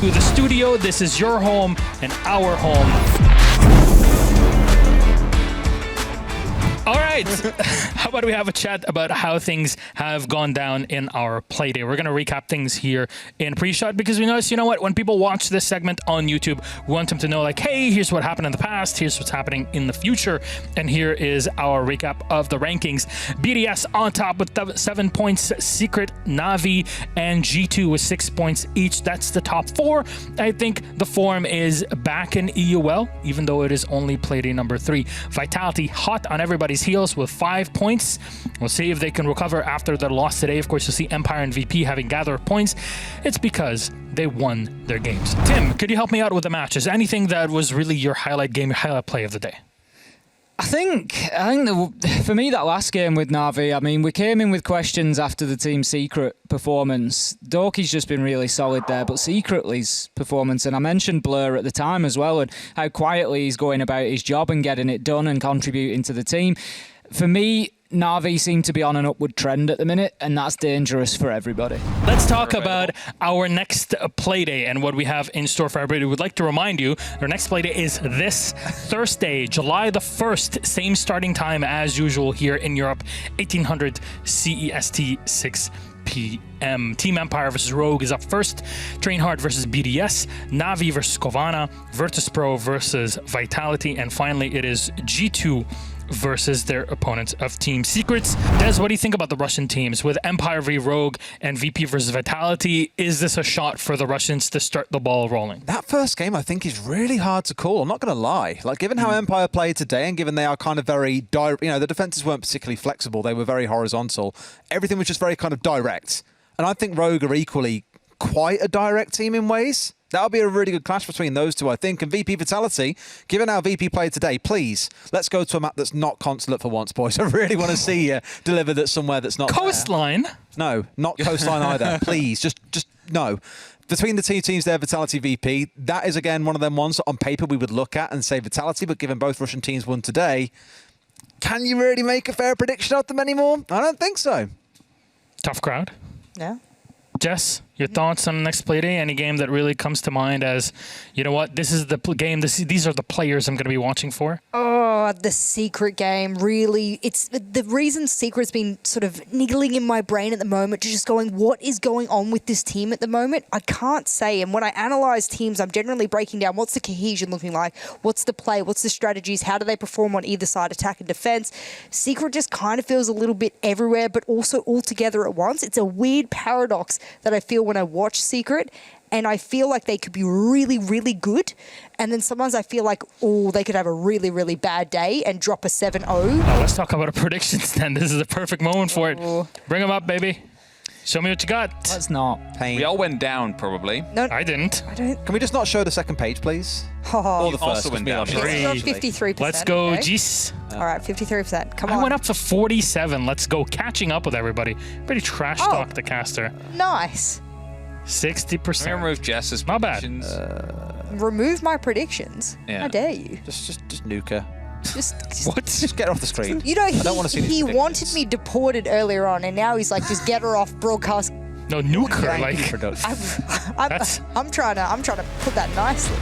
to the studio. This is your home and our home. All right, how about we have a chat about how things have gone down in our Playday. We're going to recap things here in Preshot because we noticed, you know what, when people watch this segment on YouTube, we want them to know like, hey, here's what happened in the past, here's what's happening in the future, and here is our recap of the rankings. BDS on top with 7 points, Secret, Na'Vi, and G2 with 6 points each. That's the top 4. I think the form is back in EUL, even though it is only Playday number 3. Vitality hot on everybody's heels with 5 points. We'll see if they can recover after their loss today. Of course, you'll see Empire and VP having gathered points. It's because they won their games. Tim, could you help me out with the matches? Anything that was really your highlight game, your highlight play of the day? I think for me, that last game with Na'Vi, I mean, we came in with questions after the Team Secret performance. Dorky's just been really solid there, but Secretly's performance, and I mentioned Blur at the time as well, and how quietly he's going about his job and getting it done and contributing to the team. For me, Na'Vi seem to be on an upward trend at the minute, and that's dangerous for everybody. Let's talk about our next Playday and what we have in store for everybody. We'd like to remind you, our next Playday is this Thursday, July the 1st, same starting time as usual here in Europe, 1800 CEST, 6 p.m. Team Empire versus Rogue is up first. Train Hard versus BDS. Na'Vi versus Kovana. Virtus.pro versus Vitality. And finally, it is G2 versus their opponents of Team Secrets. Des, what do you think about the Russian teams? With Empire v Rogue and VP versus Vitality, is this a shot for the Russians to start the ball rolling? That first game, I think, is really hard to call. I'm not going to lie. Like, given how Empire played today and given they are kind of very direct, you know, the defenses weren't particularly flexible. They were very horizontal. Everything was just very kind of direct. And I think Rogue are equally quite a direct team in ways. That'll be a really good clash between those two, I think. And VP Vitality, given how VP played today, please, let's go to a map that's not Consulate for once, boys. I really want to see you deliver that somewhere that's not Coastline? There. No, not Coastline either. Please, just no. Between the two teams there, Vitality, VP, that is, again, one of them ones that on paper we would look at and say Vitality, but given both Russian teams won today, can you really make a fair prediction of them anymore? I don't think so. Tough crowd. Yeah. Jess, your thoughts on the next Playday? Any game that really comes to mind as, you know what, this is the game, these are the players I'm going to be watching for? Oh, the Secret game, really. It's the reason Secret's been sort of niggling in my brain at the moment, just going, what is going on with this team at the moment? I can't say. And when I analyse teams, I'm generally breaking down what's the cohesion looking like, what's the play, what's the strategies, how do they perform on either side, attack and defence. Secret just kind of feels a little bit everywhere, but also all together at once. It's a weird paradox that I feel when I watch Secret, and I feel like they could be really, really good. And then sometimes I feel like, oh, they could have a really, really bad day and drop a 7-0. Oh, let's talk about our predictions then. This is the perfect moment for it. Bring them up, baby. Show me what you got. Let's not. Pain. We all went down, probably. No, I didn't. I don't. Can we just not show the second page, please? Oh, Or the first? also went down. 53%. Let's go, okay. Jeez. All right, 53%. Come on. I went up to 47. Let's go. Catching up with everybody. Pretty trash talk the caster. Nice. 60%. Can we remove Jess's Not bad. predictions? Remove my predictions. Yeah. How dare you? Just nuke her. Just What? Just get her off the screen. You know, I don't want to see these he predictions. wanted me deported earlier on, and now he's like, just get her off broadcast. No, nuke her. Like, Production. I'm trying to put that nicely.